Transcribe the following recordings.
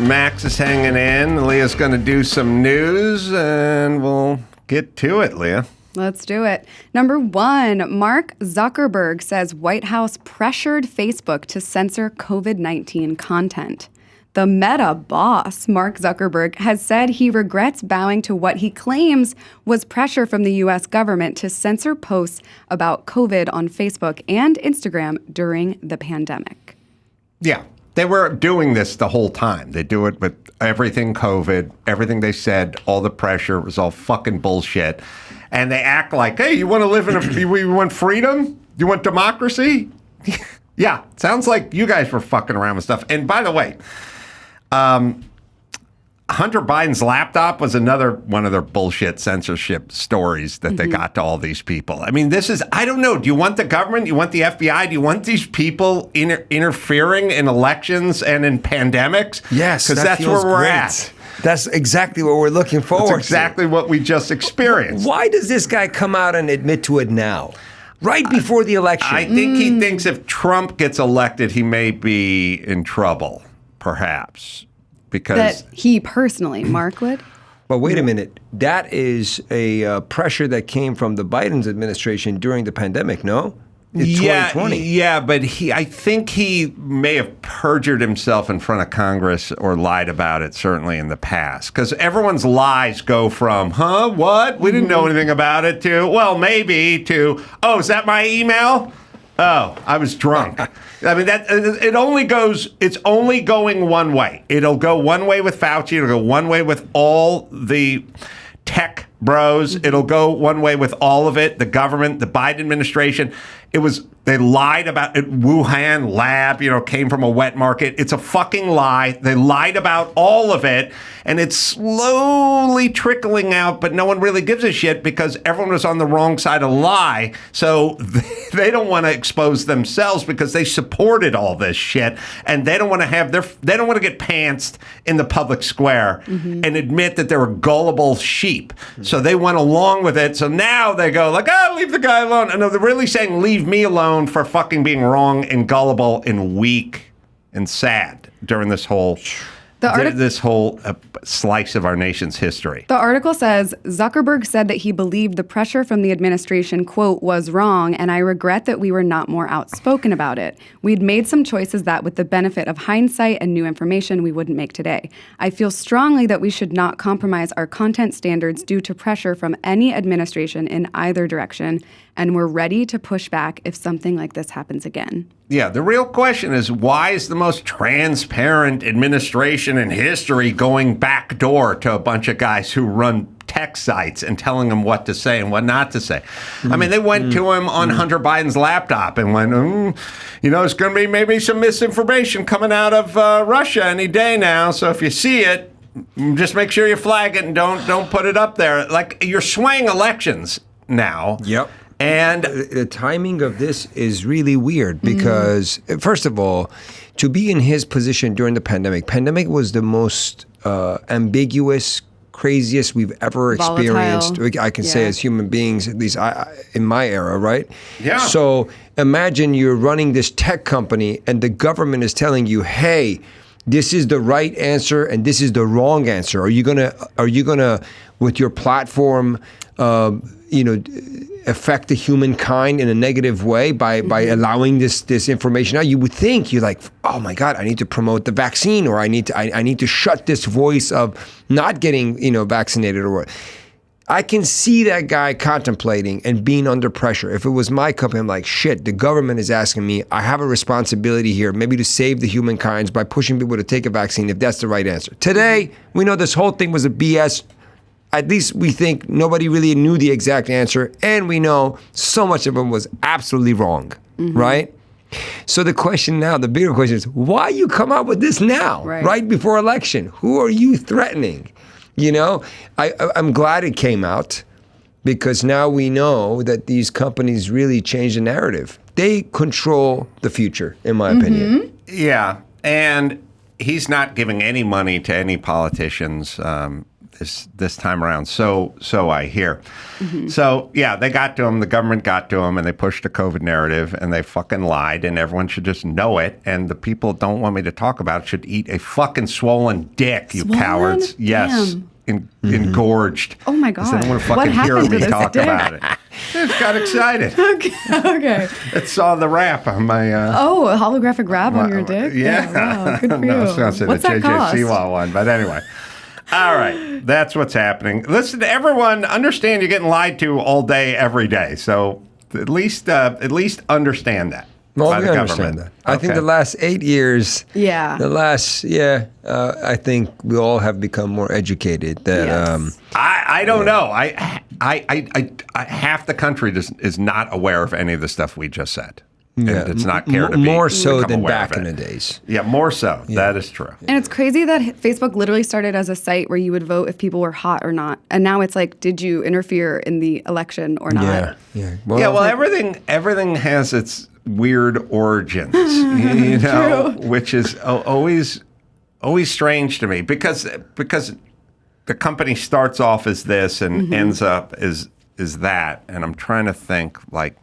Max is hanging in. Leah's going to do some news, and we'll get to it, Leah. Let's do it. Number 1, Mark Zuckerberg says White House pressured Facebook to censor COVID-19 content. The Meta boss, Mark Zuckerberg, has said he regrets bowing to what he claims was pressure from the U.S. government to censor posts about COVID on Facebook and Instagram during the pandemic. Yeah, they were doing this the whole time. They do it with everything COVID, everything they said, all the pressure was all fucking bullshit. And they act like, hey, you want to live in you want freedom? You want democracy? Yeah, sounds like you guys were fucking around with stuff. And by the way, Hunter Biden's laptop was another one of their bullshit censorship stories that they got to all these people. I mean, this is, I don't know. Do you want the government? Do you want the FBI? Do you want these people interfering in elections and in pandemics? Yes, because that's where we're at. That's exactly what we're looking forward to. That's exactly what we just experienced. Why does this guy come out and admit to it now? Right before the election. I think he thinks if Trump gets elected, he may be in trouble, perhaps. Because that he personally, Mark would? But wait a minute. That is a pressure that came from the Biden's administration during the pandemic, no? It's 2020. Yeah, but I think he may have perjured himself in front of Congress or lied about it, certainly in the past. Because everyone's lies go from, what? We didn't know anything about it, to, well, maybe, to, oh, is that my email? Oh, I was drunk. I mean, it's only going one way. It'll go one way with Fauci. It'll go one way with all the tech bros. It'll go one way with all of it. The government, the Biden administration. They lied about it. Wuhan lab, came from a wet market. It's a fucking lie. They lied about all of it. And it's slowly trickling out, but no one really gives a shit because everyone was on the wrong side of the lie. So they don't want to expose themselves because they supported all this shit. And they don't want to they don't want to get pantsed in the public square and admit that they were gullible sheep. So they went along with it. So now they go like, leave the guy alone. And no, they're really saying, leave me alone for fucking being wrong and gullible and weak and sad during this whole slice of our nation's history. The article says Zuckerberg said that he believed the pressure from the administration, quote, was wrong, and I regret that we were not more outspoken about it. We'd made some choices that, with the benefit of hindsight and new information, we wouldn't make today. I feel strongly that we should not compromise our content standards due to pressure from any administration in either direction, and we're ready to push back if something like this happens again. Yeah, the real question is, why is the most transparent administration in history going backdoor to a bunch of guys who run tech sites and telling them what to say and what not to say? I mean, they went to him on Hunter Biden's laptop and went, there's going to be maybe some misinformation coming out of Russia any day now. So if you see it, just make sure you flag it and don't put it up there. Like, you're swaying elections now. Yep. And the timing of this is really weird because, first of all, to be in his position during the pandemic was the most ambiguous, craziest we've ever experienced. Volatile. I can say as human beings, at least in my era, right? Yeah. So imagine you're running this tech company and the government is telling you, hey, this is the right answer and this is the wrong answer. Are you gonna with your platform, affect the humankind in a negative way by allowing this information out? You would think you're like, oh my God, I need to promote the vaccine, or I need to shut this voice of not getting vaccinated, or what. I can see that guy contemplating and being under pressure. If it was my company, I'm like, shit, the government is asking me, I have a responsibility here, maybe to save the humankind by pushing people to take a vaccine if that's the right answer. Today, we know this whole thing was a BS. At least we think nobody really knew the exact answer, and we know so much of it was absolutely wrong, right? So the question now, the bigger question is, why you come out with this now, right before election? Who are you threatening? I'm glad it came out because now we know that these companies really change the narrative. They control the future, in my opinion. Yeah, and he's not giving any money to any politicians. this time around. So I hear. So yeah, they got to him. The government got to him, and they pushed the COVID narrative, and they fucking lied, and everyone should just know it. And the people that don't want me to talk about it should eat a fucking swollen dick, you cowards. Yes. Damn. Engorged. Oh my God. They don't want to What fucking hear happened to me this talk dick? about it. Just got excited. Okay. It saw the wrap on my. Oh, a holographic wrap on your dick? Yeah. Wow, good for you. No, it's not What's the that JJ cost? Siwa one, but anyway. All right, that's what's happening. Listen, everyone, understand you're getting lied to all day, every day. So at least understand that. Well, by we the understand government. that. I think the last 8 years, Yeah. I think we all have become more educated. That Yes. I don't know. I half the country is not aware of any of the stuff we just said. And it's not care to be more so become than aware back of in it. the days. Yeah, more so. That is true. And it's crazy that Facebook literally started as a site where you would vote if people were hot or not. And now it's like, did you interfere in the election or not? Yeah. Well, everything has its weird origins, you know, which is always strange to me because the company starts off as this and ends up as that, and I'm trying to think like,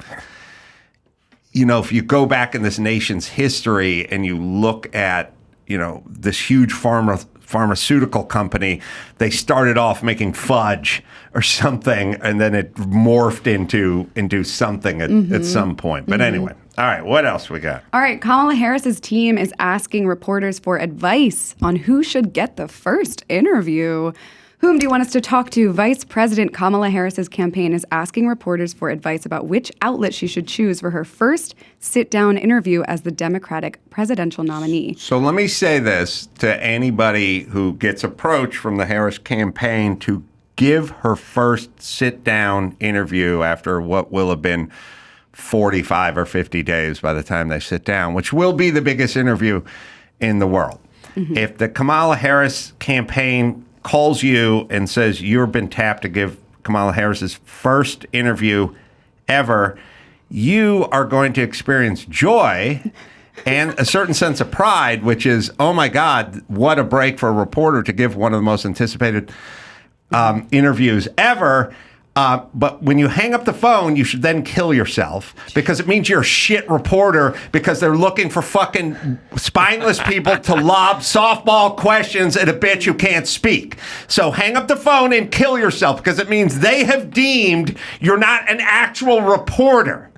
you know, if you go back in this nation's history and you look at, you know, this huge pharmaceutical company, they started off making fudge or something, and then it morphed into something at some point. But anyway, all right, what else we got? All right, Kamala Harris's team is asking reporters for advice on who should get the first interview. Whom do you want us to talk to? Vice President Kamala Harris's campaign is asking reporters for advice about which outlet she should choose for her first sit-down interview as the Democratic presidential nominee. So let me say this to anybody who gets approached from the Harris campaign to give her first sit-down interview after what will have been 45 or 50 days by the time they sit down, which will be the biggest interview in the world. If the Kamala Harris campaign calls you and says you've been tapped to give Kamala Harris's first interview ever, you are going to experience joy and a certain sense of pride, which is, oh my God, what a break for a reporter to give one of the most anticipated interviews ever. But when you hang up the phone, you should then kill yourself because it means you're a shit reporter because they're looking for fucking spineless people to lob softball questions at a bitch who can't speak. So hang up the phone and kill yourself because it means they have deemed you're not an actual reporter.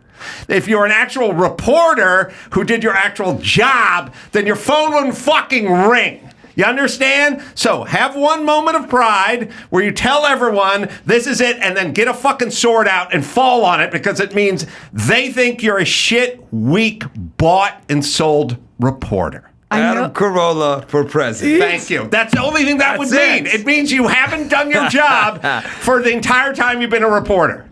If you're an actual reporter who did your actual job, then your phone wouldn't fucking ring. You understand? So have one moment of pride where you tell everyone this is it and then get a fucking sword out and fall on it because it means they think you're a shit, weak, bought and sold reporter. Adam Carolla for president. Thank you. That's the only thing that would mean. It means you haven't done your job for the entire time you've been a reporter.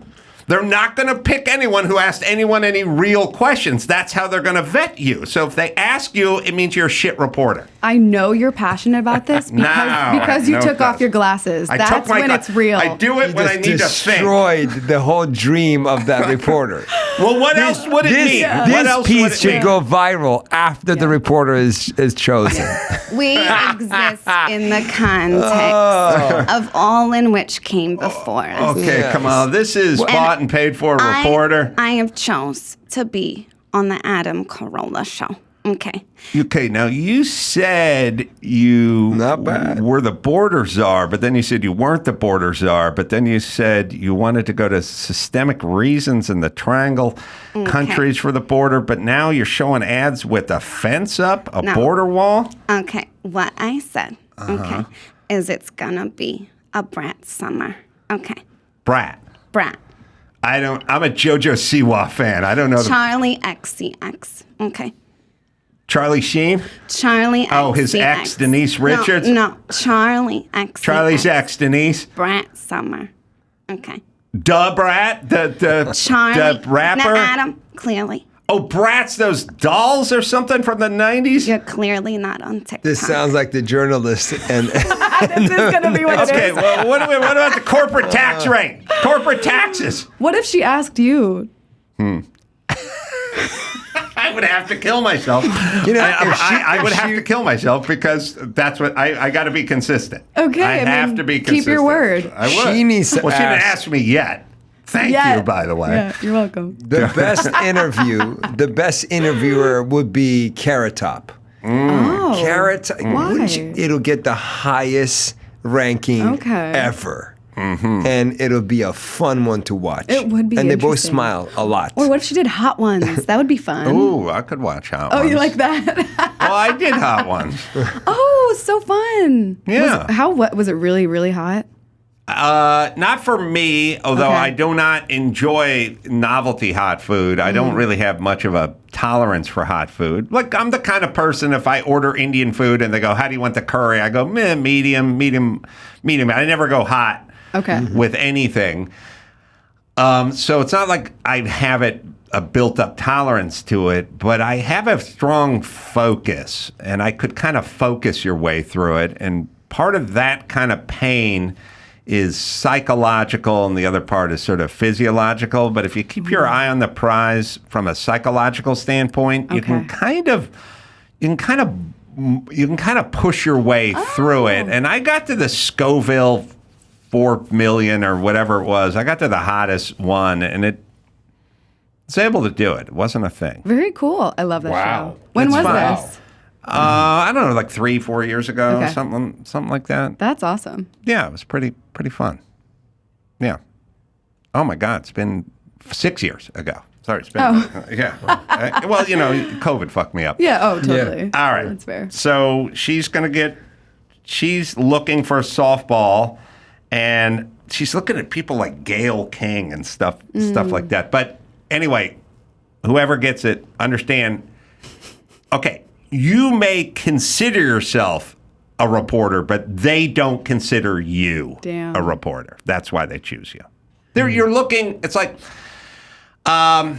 They're not going to pick anyone who asked anyone any real questions. That's how they're going to vet you. So if they ask you, it means you're a shit reporter. I know you're passionate about this because you took off your glasses. That's when it's real. I do it when I need to think. Destroyed the whole dream of that reporter. Well, what else would it mean? This piece should go viral after the reporter is chosen. We exist in the context of all in which came before us. Okay, Kamala, this is bought and paid for reporter. I have chose to be on the Adam Carolla show. Okay. Okay, now you said you Not bad. were the border czar, but then you said you weren't the border czar, but then you said you wanted to go to systemic reasons in the triangle countries for the border, but now you're showing ads with a fence up, a border wall? Okay. What I said, is it's gonna be a brat summer. Okay. Brat. Brat. I'm a JoJo Siwa fan. I don't know. Charlie XCX. Okay. Charlie Sheen? Charlie XCX. Oh, his ex, Denise Richards? No, Charlie XCX. Charlie's ex, Denise? Brat Summer. Okay. Duh Brat? The Charlie. the rapper? Now, Adam, clearly. Oh, Brat's those dolls or something from the 90s? You're clearly not on TikTok. This sounds like the journalist and This is going to be what it Okay, is. well, what about the corporate tax rate? Corporate taxes. What if she asked you? I would have to kill myself. I would have to kill myself because that's what I got to be consistent. Okay, I have to be consistent. Keep your word. I would. She needs to She didn't ask me yet. Thank you, by the way. Yeah, you're welcome. The best interviewer would be Carrot Top. Oh, Carrot, why? It'll get the highest ranking ever. Mm-hmm. And it'll be a fun one to watch. It would be. And they both interesting. smile a lot. Or what if she did Hot Ones? That would be fun. Ooh, I could watch Hot Ones. Oh, you like that? Well, I did Hot Ones. Oh, so fun. Yeah. Was it really, really hot? Not for me, although I do not enjoy novelty hot food. I don't really have much of a tolerance for hot food. Like, I'm the kind of person, if I order Indian food and they go, how do you want the curry? I go, medium. I never go hot with anything. So it's not like I have a built-up tolerance to it, but I have a strong focus, and I could kind of focus your way through it. And part of that kind of pain is psychological, and the other part is sort of physiological. But if you keep your eye on the prize from a psychological standpoint, you can kind of push your way through it. And I got to the Scoville 4 million or whatever it was. I got to the hottest one, and it was able to do it. It wasn't a thing. Very cool. I love that show. When It's was fun. this? I don't know, like 3-4 years ago, Okay. something like that. That's awesome. Yeah, it was pretty fun. Yeah. Oh my God, it's been 6 years ago. Sorry, it's been. Yeah. Well, COVID fucked me up. Yeah. Oh, totally. All right. That's fair. So she's looking for a softball, and she's looking at people like Gayle King and stuff like that. But anyway, whoever gets it, understand. Okay. You may consider yourself a reporter, but they don't consider you a reporter. That's why they choose you. You're looking. It's like a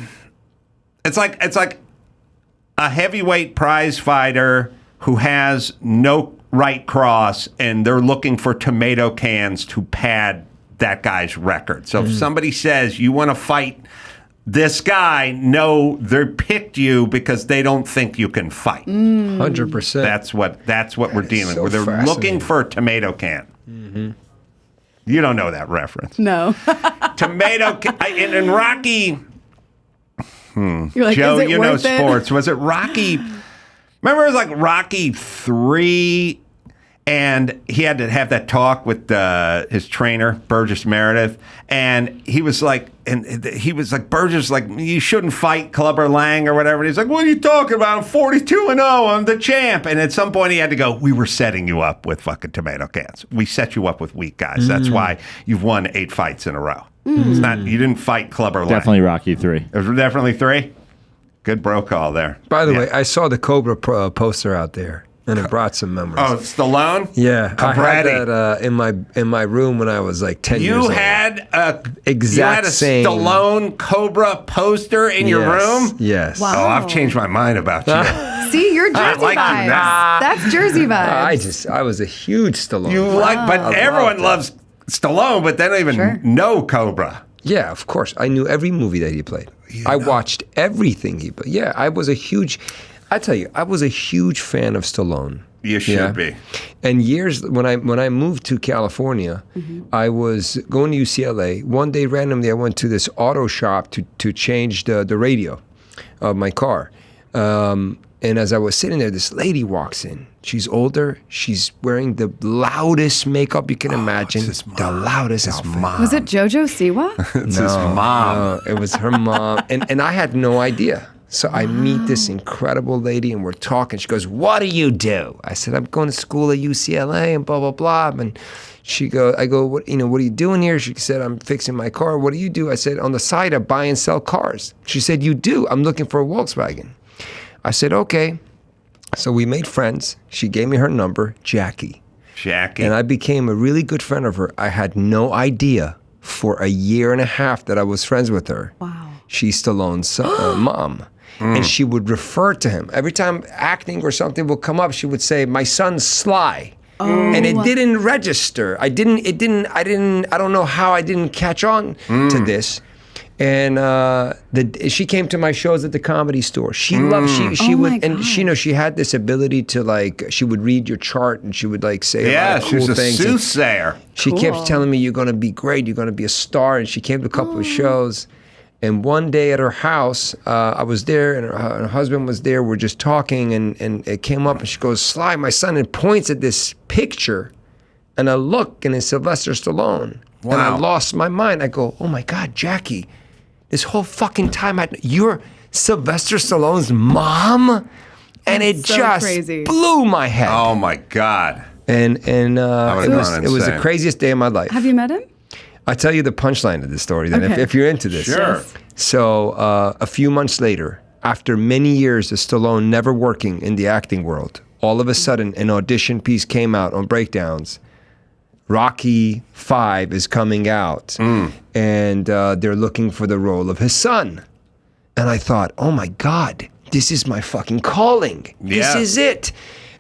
heavyweight prize fighter who has no right cross, and they're looking for tomato cans to pad that guy's record. So if somebody says you want to fight this guy, no, they picked you because they don't think you can fight. 100%. That's what we're dealing with. They're looking for a tomato can. Mm-hmm. You don't know that reference. No. Tomato can. In Rocky. You're like, Joe, is it you know worth it? sports. Was it Rocky? Remember, it was like Rocky 3. And he had to have that talk with his trainer, Burgess Meredith, and he was like, Burgess, like, you shouldn't fight Clubber Lang or whatever. And he's like, what are you talking about? I'm 42-0. I'm the champ. And at some point, he had to go, we were setting you up with fucking tomato cans. We set you up with weak guys. That's why you've won 8 fights in a row. It's not, you didn't fight Clubber Lang. Definitely Rocky 3. It was definitely 3. Good bro call there. By the way, I saw the Cobra poster out there. And it brought some memories. Oh, Stallone? Yeah, I had Cabretti. that in my room when I was like 10 years old. You had a same Stallone Cobra poster in your room? Yes. Wow. Oh, I've changed my mind about you. See, you're Jersey like you vibes. now. That's Jersey vibes. I was a huge Stallone. But everyone loves Stallone, but they don't even know Cobra. Yeah, of course. I knew every movie that he played. I watched everything he played. Yeah, I was a huge fan of Stallone. You should be. And when I moved to California, I was going to UCLA. One day, randomly, I went to this auto shop to change the radio of my car. And as I was sitting there, this lady walks in. She's older. She's wearing the loudest makeup you can imagine. The loudest outfit. Was it JoJo Siwa? It's his mom. No, it was her mom. And I had no idea. So I meet this incredible lady, and we're talking. She goes, what do you do? I said, I'm going to school at UCLA and blah, blah, blah. And I go, what are you doing here? She said, I'm fixing my car. What do you do? I said, on the side, I buy and sell cars. She said, you do? I'm looking for a Volkswagen. I said, okay. So we made friends. She gave me her number, Jackie. And I became a really good friend of her. I had no idea for a year and a half that I was friends with her. Wow. She's Stallone's mom. And she would refer to him. Every time acting or something would come up, she would say, my son's Sly. And it didn't register. I don't know how I didn't catch on to this. And she came to my shows at the Comedy Store. She loved she Oh would my and she she had this ability to like she would read your chart and she would like say a lot of she cool was a things. And soothsayer. she Cool. kept telling me you're gonna be great, you're gonna be a star. And she came to a couple of shows. And one day at her house, I was there and her husband was there. We're just talking and it came up and she goes, Sly, my son, and points at this picture. And I look and it's Sylvester Stallone. Wow. And I lost my mind. I go, oh my God, Jackie. This whole fucking time, you're Sylvester Stallone's mom, and it so just crazy. blew my head. Oh my God. And would've it was gone the insane. craziest day of my life. Have you met him? I tell you the punchline of this story then, Okay. if you're into this. Sure. Yes. So a few months later, after many years of Stallone never working in the acting world, all of a sudden an audition piece came out on Breakdowns. Rocky 5 is coming out, and they're looking for the role of his son. And I thought, oh my God, this is my fucking calling. This Yeah. is it.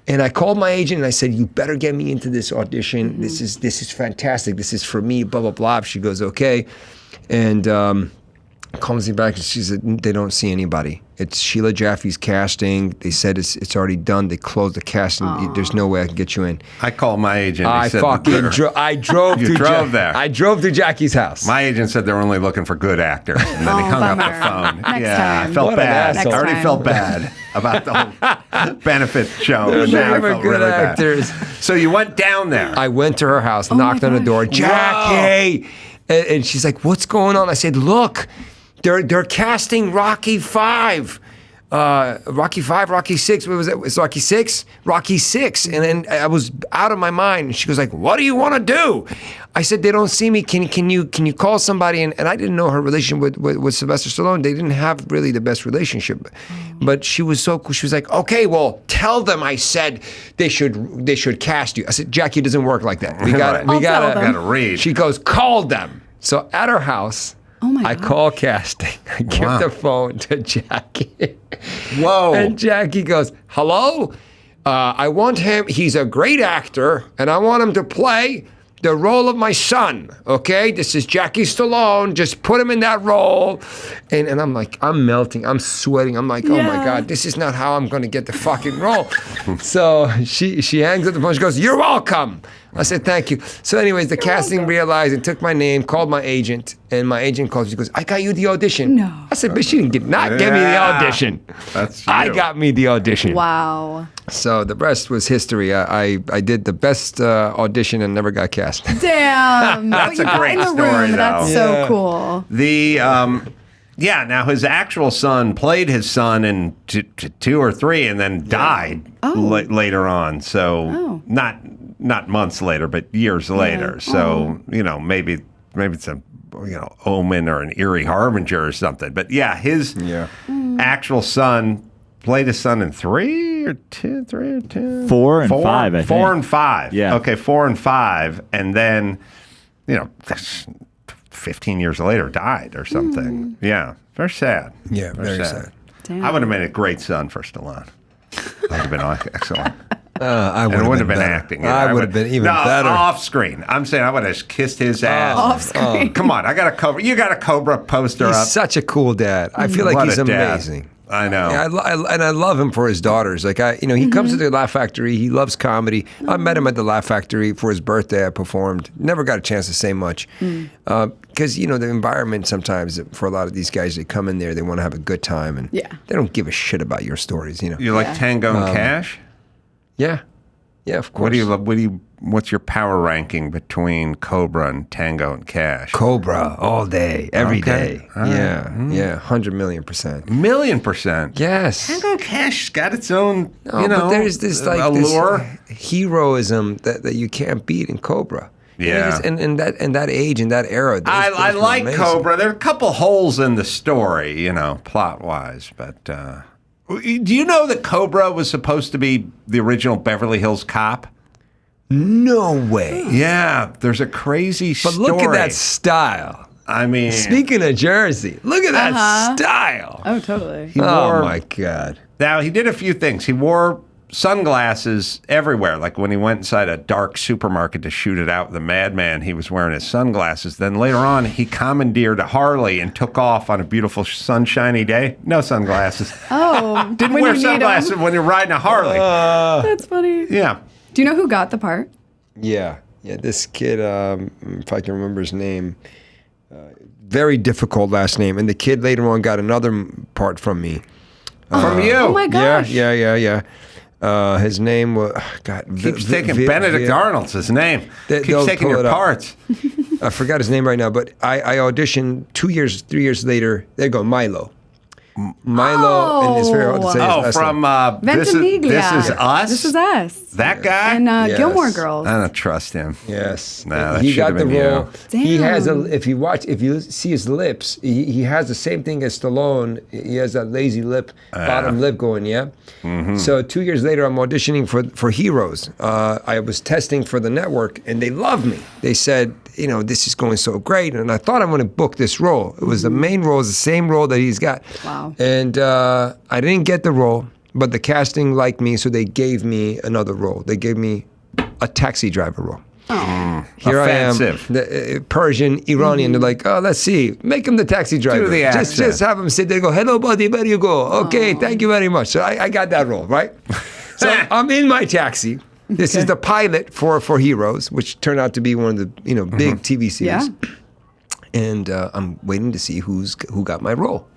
And I called my agent and I said, you better get me into this audition. This is fantastic. This is for me, blah, blah, blah. She goes, okay. And calls me back and she said, they don't see anybody. It's Sheila Jaffe's casting. They said it's already done. They closed the casting. There's no way I can get you in. I called my agent. He I said, fucking I drove You to drove there. I drove to Jackie's house. My agent said they were only looking for good actors, and then he hung up the bummer. phone. Next I time. felt What an bad. asshole. I already Next felt time. bad about the whole benefit show. And now I They were felt good really bad. actors. So you went down there. I went to her house, my knocked on the gosh. door, Jackie, and she's like, "What's going on?" I said, "Look, they're casting Rocky 5." Rocky 5, Rocky 6, what was it? It's Rocky 6? Rocky 6. And then I was out of my mind. And she goes like, what do you want to do? I said, they don't see me. Can you call somebody? And I didn't know her relation with Sylvester Stallone. They didn't have really the best relationship. But she was so cool. She was like, okay, well, tell them I said they should cast you. I said, Jackie, it doesn't work like that. We got I'll tell them. Gotta read. She goes, call them. So at her house, Oh my I God. call casting. I give Wow. the phone to Jackie. Whoa. And Jackie goes, hello? I want him. He's a great actor, and I want him to play the role of my son. Okay? This is Jackie Stallone. Just put him in that role. And I'm like, I'm melting. I'm sweating. I'm like, oh my Yeah. God, this is not how I'm going to get the fucking role. So she hangs up the phone. She goes, you're welcome. I said, thank you. So anyways, the casting realized and took my name, called my agent, and my agent calls. She goes, I got you the audition. No. I said, but she didn't get me the Yeah. audition. That's I you. got me the audition. Wow. So the rest was history. I did the best audition and never got cast. Damn. That's But you a got great in the story, room. though. That's Yeah. so cool. The now his actual son played his son in two or three, and then died later on. So Oh. not months later, but years later. So maybe it's a omen or an eerie harbinger or something. But yeah, his actual son played his son in three or two. 4 and 5, I think. 4 and 5. Yeah. Okay, 4 and 5, and then 15 years later died or something. Yeah, very sad. Yeah, very sad. Damn. I would have made a great son for Stallone. That would have been excellent. I And would it wouldn't have been better. acting. I would have been even better. Off screen. I'm saying I would have kissed his ass. Off screen. Come on, I got a Cobra. You got a Cobra poster He's up. such a cool dad. I feel like What he's a dad. amazing. I know. Yeah, and I love him for his daughters. Like he comes to the Laugh Factory. He loves comedy. I met him at the Laugh Factory for his birthday. I performed. Never got a chance to say much because the environment sometimes for a lot of these guys, they come in there, they want to have a good time, and Yeah. they don't give a shit about your stories. You like Tango and Cash? Yeah, of course. What's your power ranking between Cobra and Tango and Cash? Cobra all day, every Okay. day. All right. Yeah, 100,000,000%. 1,000,000%. Yes. Tango and Cash got its own, But there's this like allure. this heroism that you can't beat in Cobra. Yeah. And that age and that era. I those were like amazing. Cobra. There are a couple holes in the story, plot wise, but do you know that Cobra was supposed to be the original Beverly Hills Cop? No way. Yeah, there's a crazy But story. look at that style. I mean, Speaking of Jersey, look at that style. Oh, totally. he Oh wore, my God. Now he did a few things. He wore sunglasses everywhere. Like when he went inside a dark supermarket to shoot it out with a madman, he was wearing his sunglasses. Then later on, he commandeered a Harley and took off on a beautiful sunshiny day. No sunglasses. Oh, Didn't when wear you need 'em. sunglasses when you're riding a Harley. That's funny. Yeah. Do you know who got the part? Yeah. This kid, if I can remember his name, very difficult last name. And the kid later on got another part from me. From you. Oh my gosh. Yeah. His name was Keeps taking Benedict Arnold's his name. Keeps taking your parts. I forgot his name right now, but I auditioned 3 years later. There you go, Milo. Milo, and it's very hard to say. Oh, his last from name. this is Us? This is Us. That guy? And Yes. Gilmore Girls. I don't trust him. Yes, No, that he should got have the been role. you. He has a. Damn. If you see his lips, he has the same thing as Stallone. He has that lazy lip, bottom lip going. Yeah. Mm-hmm. So 2 years later, I'm auditioning for Heroes. I was testing for the network, and they loved me. They said, this is going so great, and I thought I'm going to book this role. It was the main role, it's the same role that he's got. Wow. And I didn't get the role, but the casting liked me, so they gave me another role. They gave me a taxi driver role. Here Offensive. I am, the Persian, Iranian. They're like, oh, let's see, make him the taxi driver. the just accent. have him sit there and go, hello, buddy, where do you go? Okay, thank you very much. So I got that role, right? So I'm in my taxi. This is the pilot for Heroes, which turned out to be one of the big TV series. Yeah. And I'm waiting to see who got my role.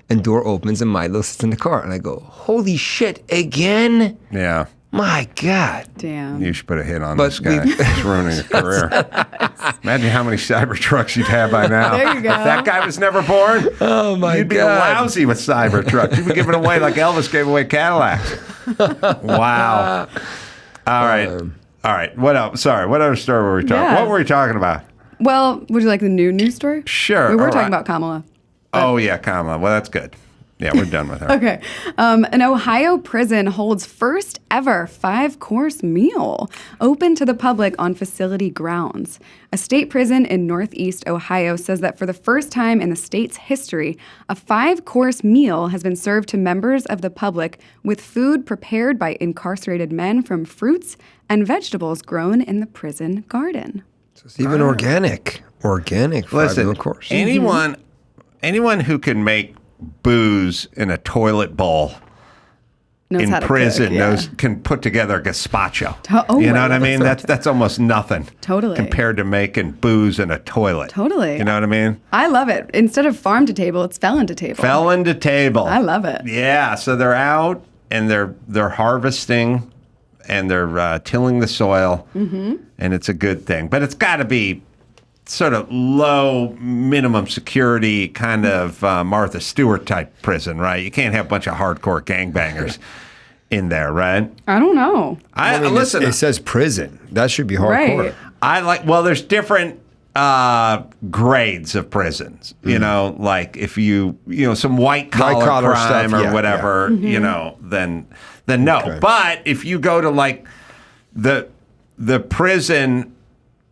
And door opens and Milo sits in the car. And I go, holy shit, again? Yeah. My God. Damn. You should put a hit on But this guy. He's ruining your career. Imagine how many Cybertrucks you'd have by now. There you go. If that guy was never born, Oh, my you'd be God. lousy with Cybertrucks. You'd be giving away like Elvis gave away Cadillacs. Wow. All right. What else? Sorry. What other story were we talking? Yeah. What were we talking about? Well, would you like the new news story? Sure. We were all talking right. about Kamala. Oh yeah, Kamala. Well, that's good. Yeah, we're done with her. Okay. An Ohio prison holds first ever 5-course meal open to the public on facility grounds. A state prison in Northeast Ohio says that for the first time in the state's history, a 5-course meal has been served to members of the public with food prepared by incarcerated men from fruits and vegetables grown in the prison garden. It's even organic. Organic. Listen, of course. anyone who can make booze in a toilet bowl Knows how in to prison cook, yeah. can put together a gazpacho. Oh, you know I what I love mean? That's almost nothing. Totally. Compared to making booze in a toilet. Totally. You know what I mean? I love it. Instead of farm to table, it's felon to table. Felon to table. I love it. Yeah, so they're out and they're harvesting and they're tilling the soil, and it's a good thing. But it's got to be sort of low minimum security kind of Martha Stewart type prison, right? You can't have a bunch of hardcore gangbangers in there, right? I don't know. Listen, It says prison. That should be hardcore. Right. there's different grades of prisons, you know, like if some white collar crime stuff, or yeah, whatever, then no. Okay. But if you go to like the prison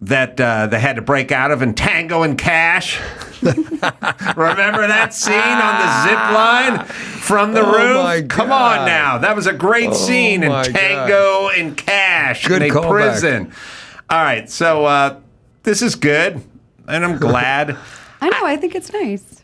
that they had to break out of in Tango and Cash. Remember that scene on the zip line from the roof? my Come God. on now. That was a great scene in my Tango and Cash Good in a callback. prison. All right, so this is good, and I'm glad. I know. I think it's nice.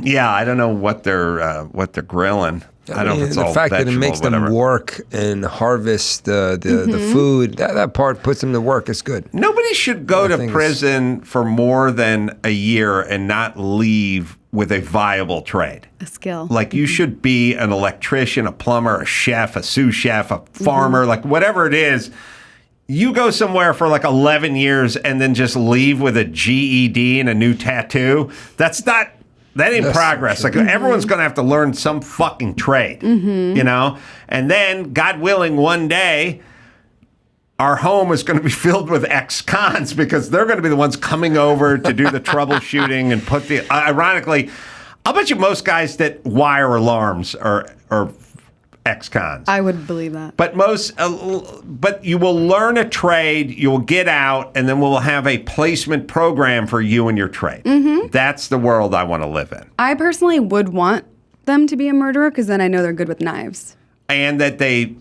Yeah, I don't know what they're grilling. I don't know if it's the all fact that it vegetable, makes them whatever. work and harvest the food, that part puts them to work. It's good. Nobody should go to think prison for more than a year and not leave with a viable trade. A skill. Like you should be an electrician, a plumber, a chef, a sous chef, a farmer, like whatever it is. You go somewhere for like 11 years and then just leave with a GED and a new tattoo. That ain't progress. Like everyone's going to have to learn some fucking trade, you know? And then, God willing, one day, our home is going to be filled with ex-cons because they're going to be the ones coming over to do the troubleshooting and put the... ironically, I'll bet you most guys that wire alarms are ex-cons. I would believe that. But but you will learn a trade, you will get out, and then we'll have a placement program for you and your trade. That's the world I want to live in. I personally would want them to be a murderer because then I know they're good with knives. And that they,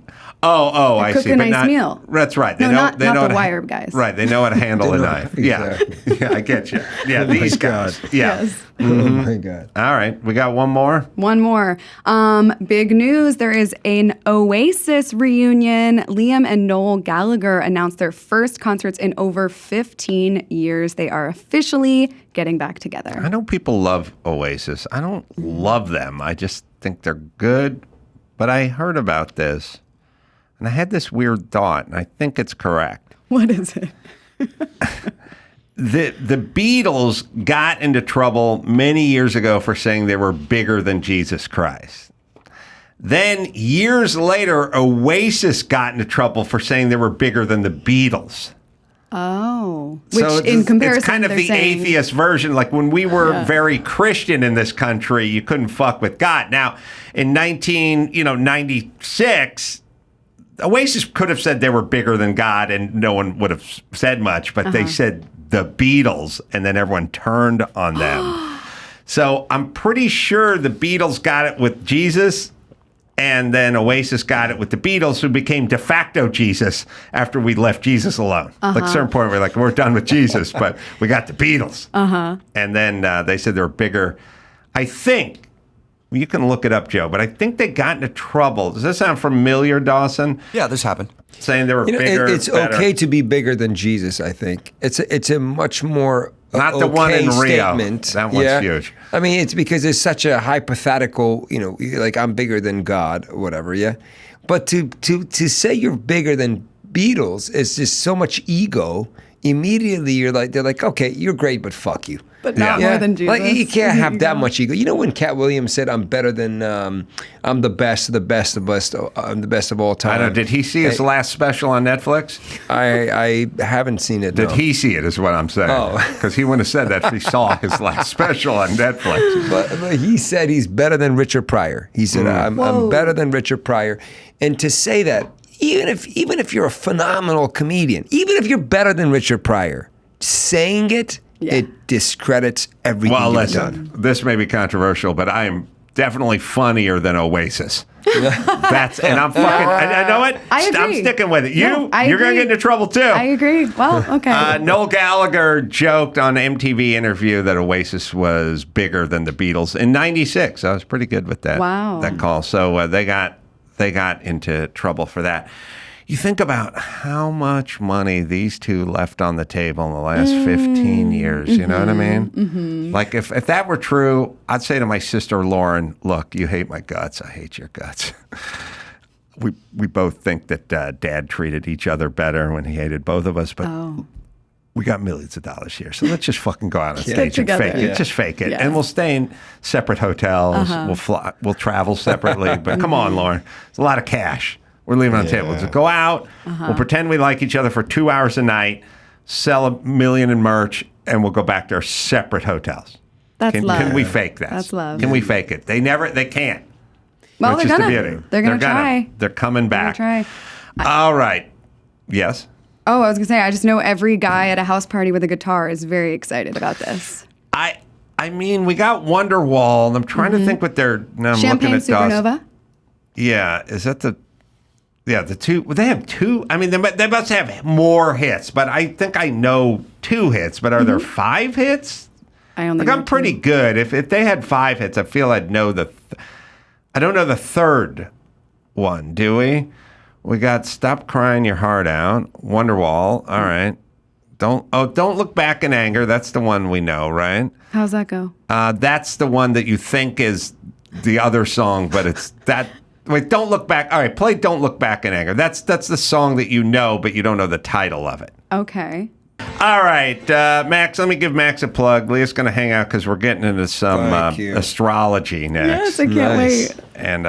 I cook see. a But nice meal. That's right. No, not know the how to- wire guys. Right. They know how to handle a knife. Yeah. Yeah, I get you. Yeah, these guys. Yeah. Yes. Oh my God. All right. We got one more. One more. Big news. There is an Oasis reunion. Liam and Noel Gallagher announced their first concerts in over 15 years. They are officially getting back together. I know people love Oasis. I don't love them. I just think they're good. But I heard about this, and I had this weird thought, and I think it's correct. What is it? The Beatles got into trouble many years ago for saying they were bigger than Jesus Christ. Then years later, Oasis got into trouble for saying they were bigger than the Beatles. Oh. So Which in comparison, it's kind of they're the saying, atheist version. Like when we were very Christian in this country, you couldn't fuck with God. Now, in 1996, Oasis could have said they were bigger than God and no one would have said much, but they said the Beatles, and then everyone turned on them. So I'm pretty sure the Beatles got it with Jesus, and then Oasis got it with the Beatles, who became de facto Jesus after we left Jesus alone. Like at a certain point, we're like, we're done with Jesus, but we got the Beatles. And then they said they were bigger. I think, you can look it up, Joe, but I think they got into trouble. Does this sound familiar, Dawson? Yeah, this happened. Saying they were You know, bigger, it's better. okay to be bigger than Jesus, I think. It's a much more Not the one in Rio. statement. That one's huge. I mean, it's because it's such a hypothetical, like I'm bigger than God or whatever, yeah? But to say you're bigger than Beatles is just so much ego. Immediately they're like, okay, you're great, but fuck you. But not more than Jesus. Like you can't have that much ego. You know when Cat Williams said, "I'm better than I'm the best of the best of best. I'm the best of all time." I don't know. Did he see his last special on Netflix? I haven't seen it. Did no. he see it? Is what I'm saying. Oh. Because he wouldn't have said that if he saw his last special on Netflix. But he said he's better than Richard Pryor. He said, I'm better than Richard Pryor. And to say that, even if you're a phenomenal comedian, even if you're better than Richard Pryor, saying it, it discredits everything Well, you've listen, done. this may be controversial, but I am definitely funnier than Oasis. And I'm fucking. I know it. I agree. I'm sticking with it. No, I you're gonna agree. get into trouble too. I agree. Well, okay. Noel Gallagher joked on an MTV interview that Oasis was bigger than the Beatles in '96. I was pretty good with that. Wow. That call. So they got into trouble for that. You think about how much money these two left on the table in the last 15 years. You know what I mean? Mm-hmm. Like if that were true, I'd say to my sister Lauren, "Look, you hate my guts. I hate your guts." We both think that Dad treated each other better when he hated both of us, but we got millions of dollars here, so let's just fucking go out on stage and fake it. Just fake it, and we'll stay in separate hotels. We'll travel separately, but come on, Lauren, it's a lot of cash. We're leaving on the table. Just go out. We'll pretend we like each other for 2 hours a night, sell $1 million in merch, and we'll go back to our separate hotels. That's love. Can we fake that? That's love. Can we fake it? They can't. Well, Which they're is gonna. the beauty. They're gonna try. They're coming back. They're gonna try. All right. Yes. Oh, I was gonna say, I just know every guy at a house party with a guitar is very excited about this. I mean, we got Wonderwall, and I'm trying to think what they're. Now I'm Champagne looking at Supernova. Yeah, is that the? Yeah, the two. Well, they have two. I mean, they must have more hits, but I think I know 2 hits. But are there 5 hits? I only. Like know I'm pretty 2. good. If they had 5 hits, I feel I'd know the. I don't know the third one. Do we? We got "Stop Crying Your Heart Out," Wonderwall. All right. Don't look back in anger. That's the one we know, right? How's that go? That's the one that you think is the other song, but it's that. Wait, don't look back. All right, play "Don't Look Back in Anger." That's the song that you know, but you don't know the title of it. Okay. All right, Max. Let me give Max a plug. Leah's going to hang out because we're getting into some Thank you. astrology next. Yes, I can't wait. And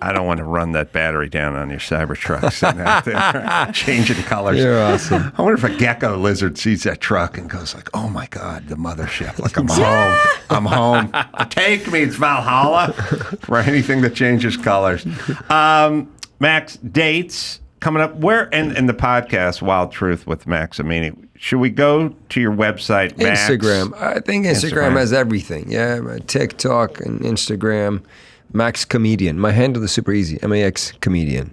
I don't want to run that battery down on your Cybertruck sitting out there changing colors. You're awesome. I wonder if a gecko lizard sees that truck and goes like, "Oh my God, the mothership! Like I'm home. I'm home. Take me. It's Valhalla for anything that changes colors." Max, dates coming up. Where and the podcast Wild Truth with Max Amini. Should we go to your website, Max? Instagram. I think Instagram has everything. Yeah, TikTok and Instagram. Max Comedian. My handle is super easy. MAX Comedian.